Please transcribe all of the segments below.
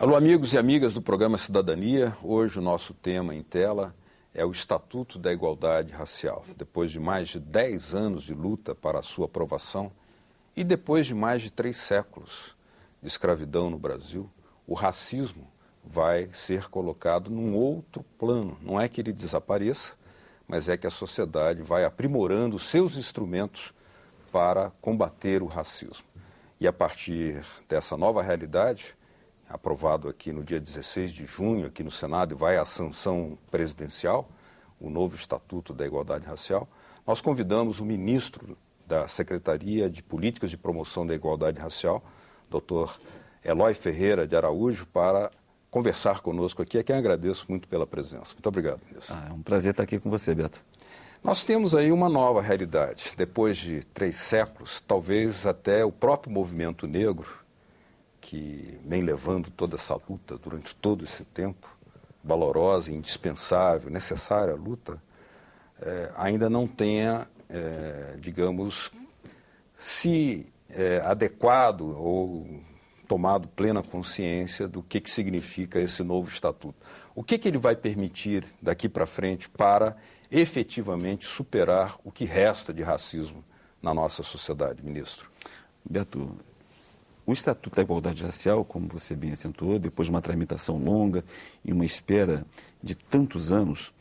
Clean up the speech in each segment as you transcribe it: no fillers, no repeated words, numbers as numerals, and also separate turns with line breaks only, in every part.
Alô, amigos e amigas do programa Cidadania. Hoje o nosso tema em tela é o Estatuto da Igualdade Racial. Depois de mais de 10 anos de luta para a sua aprovação e depois de mais de 3 séculos de escravidão no Brasil, o racismo vai ser colocado num outro plano. Não é que ele desapareça, mas é que a sociedade vai aprimorando seus instrumentos para combater o racismo. E a partir dessa nova realidade, aprovado aqui no dia 16 de junho, aqui no Senado, e vai à sanção presidencial, o novo Estatuto da Igualdade Racial, nós convidamos o ministro da Secretaria de Políticas de Promoção da Igualdade Racial, Dr. Eloy Ferreira de Araújo, para conversar conosco aqui, a quem agradeço muito pela presença. Muito obrigado, ministro.
É um prazer estar aqui com você, Beto.
Nós temos aí uma nova realidade. Depois de 3 séculos, talvez até o próprio movimento negro, que vem levando toda essa luta durante todo esse tempo, valorosa, indispensável, necessária luta, ainda não tenha, digamos, se adequado ou tomado plena consciência do que significa esse novo estatuto. O que ele vai permitir daqui para frente para efetivamente superar o que resta de racismo na nossa sociedade, ministro?
Beto, o Estatuto da Igualdade Racial, como você bem acentuou, depois de uma tramitação longa e uma espera de tantos anos,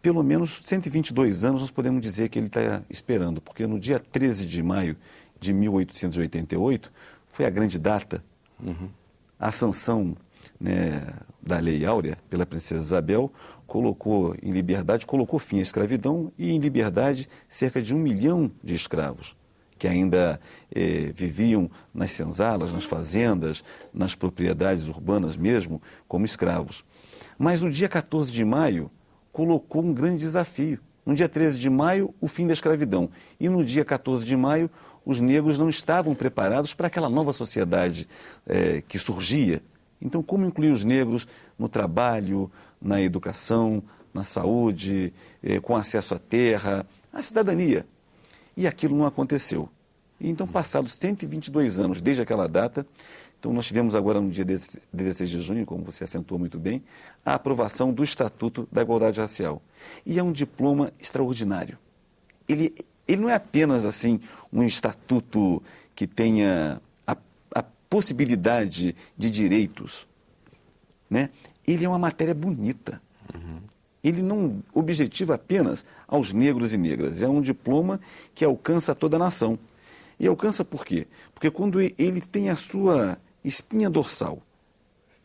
pelo menos 122 anos nós podemos dizer que ele está esperando, porque no dia 13 de maio de 1888 foi a grande data, a sanção, né, da Lei Áurea pela Princesa Isabel colocou em liberdade, colocou fim à escravidão e em liberdade cerca de 1 milhão de escravos, que ainda viviam nas senzalas, nas fazendas, nas propriedades urbanas mesmo, como escravos. Mas no dia 14 de maio, colocou um grande desafio. No dia 13 de maio, o fim da escravidão. E no dia 14 de maio, os negros não estavam preparados para aquela nova sociedade que surgia. Então, como incluir os negros no trabalho, na educação, na saúde, com acesso à terra, à cidadania? E aquilo não aconteceu. E então, passados 122 anos desde aquela data, então nós tivemos agora no dia 16 de junho, como você acentuou muito bem, a aprovação do Estatuto da Igualdade Racial. E é um diploma extraordinário. Ele não é apenas assim um estatuto que tenha a possibilidade de direitos, né? Ele é uma matéria bonita. Ele não objetiva apenas aos negros e negras. É um diploma que alcança toda a nação. E alcança por quê? Porque quando ele tem a sua espinha dorsal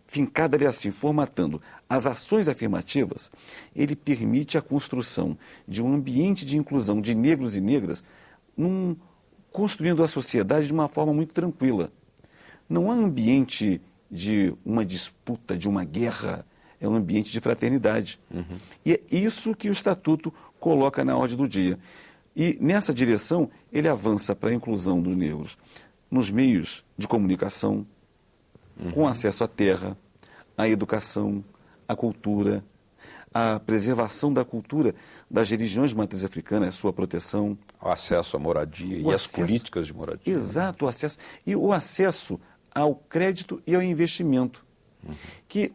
fincada ali assim, formatando as ações afirmativas, ele permite a construção de um ambiente de inclusão de negros e negras, construindo a sociedade de uma forma muito tranquila. Não há ambiente de uma disputa, de uma guerra, é um ambiente de fraternidade. E é isso que o Estatuto coloca na ordem do dia. E nessa direção, ele avança para a inclusão dos negros nos meios de comunicação, com acesso à terra, à educação, à cultura, à preservação da cultura das religiões de matriz africana, a sua proteção.
O acesso à moradia e às políticas de moradia.
Exato, o acesso. E o acesso ao crédito e ao investimento.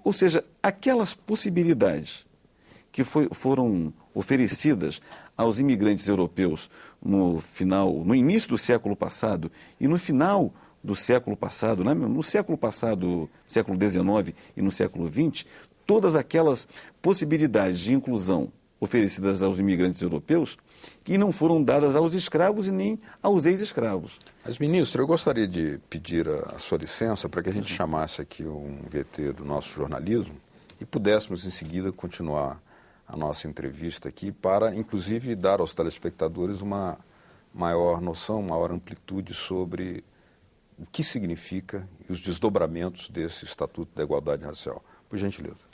Ou seja, aquelas possibilidades que foram oferecidas aos imigrantes europeus no início do século passado e no final do século passado, né? No século passado, século XIX e no século XX, todas aquelas possibilidades de inclusão oferecidas aos imigrantes europeus que não foram dadas aos escravos e nem aos ex-escravos.
Mas, ministro, eu gostaria de pedir a sua licença para que a gente chamasse aqui um VT do nosso jornalismo e pudéssemos, em seguida, continuar a nossa entrevista aqui para, inclusive, dar aos telespectadores uma maior noção, maior amplitude sobre o que significa e os desdobramentos desse Estatuto da Igualdade Racial. Por gentileza.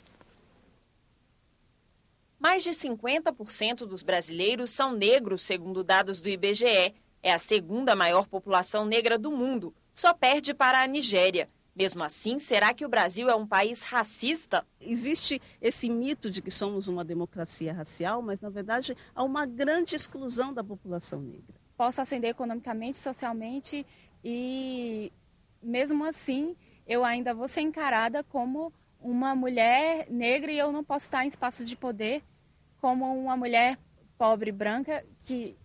Mais de 50% dos brasileiros são negros, segundo dados do IBGE. É a segunda maior população negra do mundo, só perde para a Nigéria. Mesmo assim, será que o Brasil é um país racista?
Existe esse mito de que somos uma democracia racial, mas, na verdade, há uma grande exclusão da população negra.
Posso ascender economicamente, socialmente e, mesmo assim, eu ainda vou ser encarada como uma mulher negra e eu não posso estar em espaços de poder como uma mulher pobre, branca, que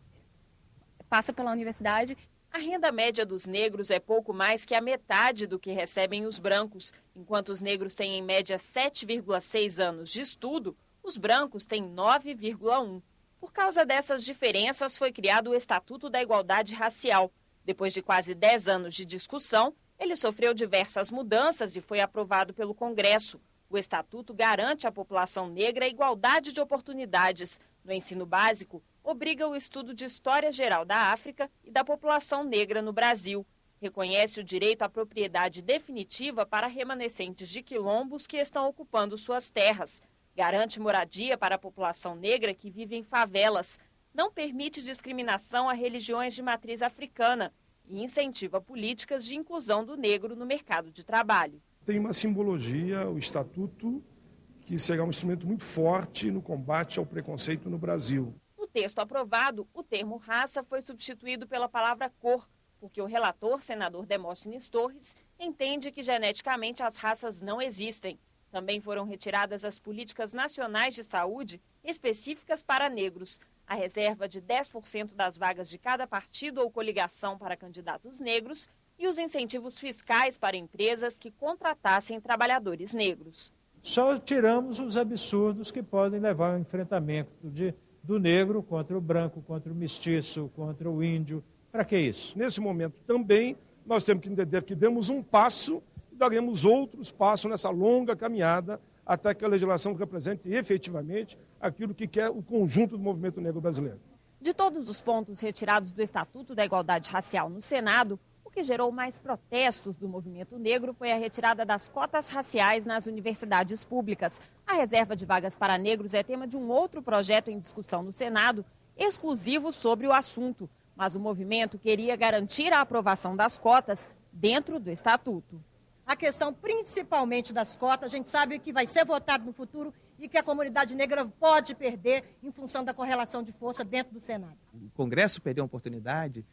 passa pela universidade.
A renda média dos negros é pouco mais que a metade do que recebem os brancos. Enquanto os negros têm em média 7,6 anos de estudo, os brancos têm 9,1. Por causa dessas diferenças, foi criado o Estatuto da Igualdade Racial. Depois de quase 10 anos de discussão, ele sofreu diversas mudanças e foi aprovado pelo Congresso. O Estatuto garante à população negra a igualdade de oportunidades. No ensino básico, obriga o estudo de História Geral da África e da população negra no Brasil. Reconhece o direito à propriedade definitiva para remanescentes de quilombos que estão ocupando suas terras. Garante moradia para a população negra que vive em favelas. Não permite discriminação a religiões de matriz africana e incentiva políticas de inclusão do negro no mercado de trabalho.
Tem uma simbologia, o Estatuto, que será um instrumento muito forte no combate ao preconceito no Brasil.
No texto aprovado, o termo raça foi substituído pela palavra cor, porque o relator, senador Demóstenes Torres, entende que geneticamente as raças não existem. Também foram retiradas as políticas nacionais de saúde específicas para negros, a reserva de 10% das vagas de cada partido ou coligação para candidatos negros e os incentivos fiscais para empresas que contratassem trabalhadores negros.
Só tiramos os absurdos que podem levar ao enfrentamento do negro contra o branco, contra o mestiço, contra o índio. Para que isso?
Nesse momento também nós temos que entender que demos um passo e daremos outros passos nessa longa caminhada até que a legislação represente efetivamente aquilo que quer o conjunto do movimento negro brasileiro.
De todos os pontos retirados do Estatuto da Igualdade Racial no Senado, o que gerou mais protestos do movimento negro foi a retirada das cotas raciais nas universidades públicas. A reserva de vagas para negros é tema de um outro projeto em discussão no Senado, exclusivo sobre o assunto. Mas o movimento queria garantir a aprovação das cotas dentro do Estatuto.
A questão principalmente das cotas, a gente sabe que vai ser votado no futuro e que a comunidade negra pode perder em função da correlação de força dentro do Senado.
O Congresso perdeu uma oportunidade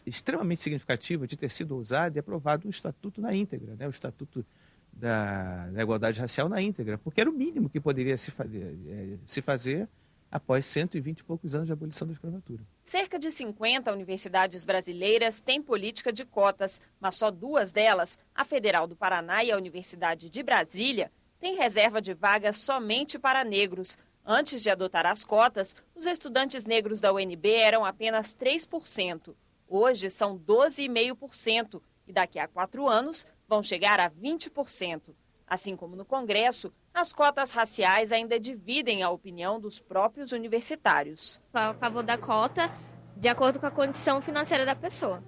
extremamente significativa de ter sido ousado e aprovado o Estatuto na íntegra, né? O Estatuto da Igualdade Racial na íntegra, porque era o mínimo que poderia se fazer após 120 e poucos anos de abolição da escravatura.
Cerca de 50 universidades brasileiras têm política de cotas, mas só 2 delas, a Federal do Paraná e a Universidade de Brasília, têm reserva de vagas somente para negros. Antes de adotar as cotas, os estudantes negros da UNB eram apenas 3%. Hoje são 12,5% e daqui a 4 anos vão chegar a 20%. Assim como no Congresso, as cotas raciais ainda dividem a opinião dos próprios universitários.
A favor da cota, de acordo com a condição financeira da pessoa.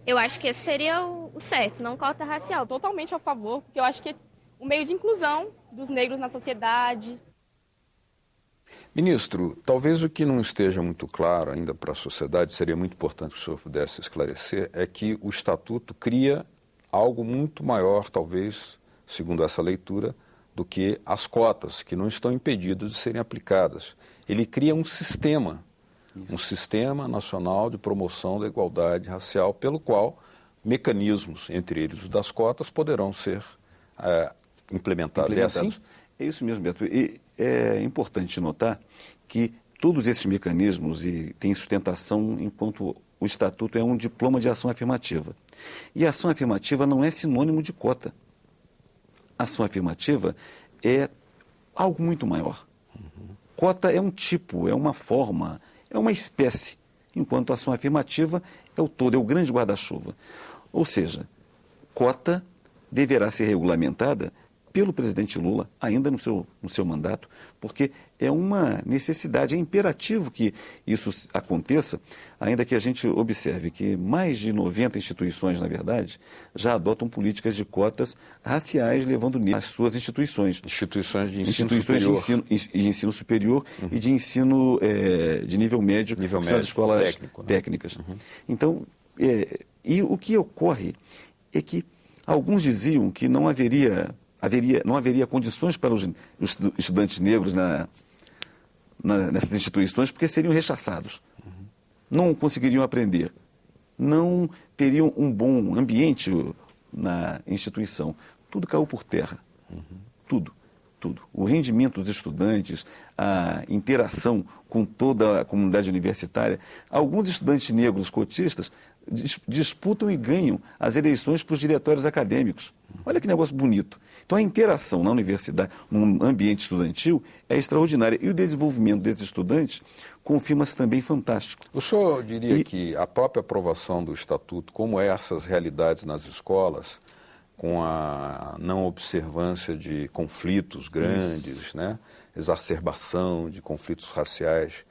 Eu acho que esse seria o certo, não cota racial.
Totalmente a favor, porque eu acho que é um meio de inclusão dos negros na sociedade.
Ministro, talvez o que não esteja muito claro ainda para a sociedade, seria muito importante que o senhor pudesse esclarecer, é que o Estatuto cria algo muito maior, talvez, segundo essa leitura, do que as cotas, que não estão impedidas de serem aplicadas. Ele cria um sistema nacional de promoção da igualdade racial, pelo qual mecanismos, entre eles os das cotas, poderão ser implementados. É assim?
É isso mesmo, Beto. E é importante notar que todos esses mecanismos têm sustentação enquanto o Estatuto é um diploma de ação afirmativa. E a ação afirmativa não é sinônimo de cota. A ação afirmativa é algo muito maior. Cota é um tipo, é uma forma, é uma espécie, enquanto a ação afirmativa é o todo, é o grande guarda-chuva. Ou seja, cota deverá ser regulamentada pelo presidente Lula, ainda no seu mandato, porque é uma necessidade, é imperativo que isso aconteça, ainda que a gente observe que mais de 90 instituições, na verdade, já adotam políticas de cotas raciais, levando às suas instituições.
Instituições de ensino superior.
De ensino superior e de ensino de nível médio, das escolas técnico, né? Técnicas. Então, e o que ocorre é que alguns diziam que não haveria condições para os estudantes negros nessas instituições, porque seriam rechaçados. Não conseguiriam aprender, não teriam um bom ambiente na instituição, tudo caiu por terra. Tudo. O rendimento dos estudantes, a interação com toda a comunidade universitária. Alguns estudantes negros cotistas disputam e ganham as eleições para os diretórios acadêmicos. Olha que negócio bonito. Então a interação na universidade, num ambiente estudantil, é extraordinária. E o desenvolvimento desses estudantes confirma-se também fantástico.
O senhor diria que a própria aprovação do Estatuto, como essas realidades nas escolas, com a não observância de conflitos grandes, né? Exacerbação de conflitos raciais,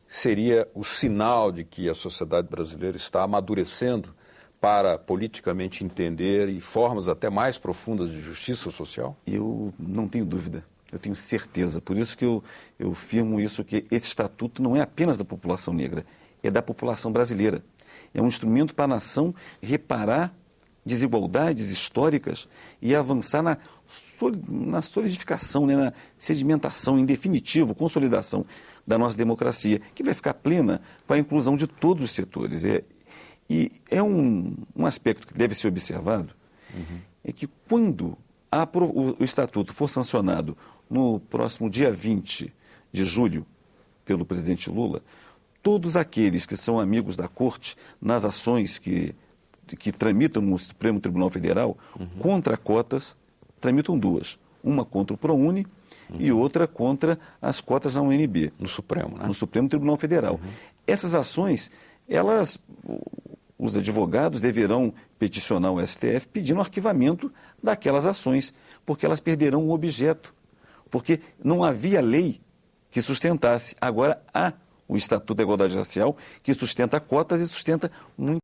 seria o sinal de que a sociedade brasileira está amadurecendo para politicamente entender e formas até mais profundas de justiça social?
Eu não tenho dúvida, eu tenho certeza. Por isso que eu afirmo isso, que esse estatuto não é apenas da população negra, é da população brasileira. É um instrumento para a nação reparar desigualdades históricas e avançar na solidificação, né, na sedimentação, em definitivo, consolidação da nossa democracia, que vai ficar plena com a inclusão de todos os setores. E é um aspecto que deve ser observado, é que quando o Estatuto for sancionado no próximo dia 20 de julho pelo presidente Lula, todos aqueles que são amigos da Corte nas ações que tramitam no Supremo Tribunal Federal contra cotas, tramitam duas. Uma contra o ProUni e outra contra as cotas na UNB.
No Supremo, né?
No Supremo Tribunal Federal. Essas ações, os advogados deverão peticionar o STF pedindo o arquivamento daquelas ações, porque elas perderão o objeto. Porque não havia lei que sustentasse. Agora há o Estatuto da Igualdade Racial, que sustenta cotas e sustenta muito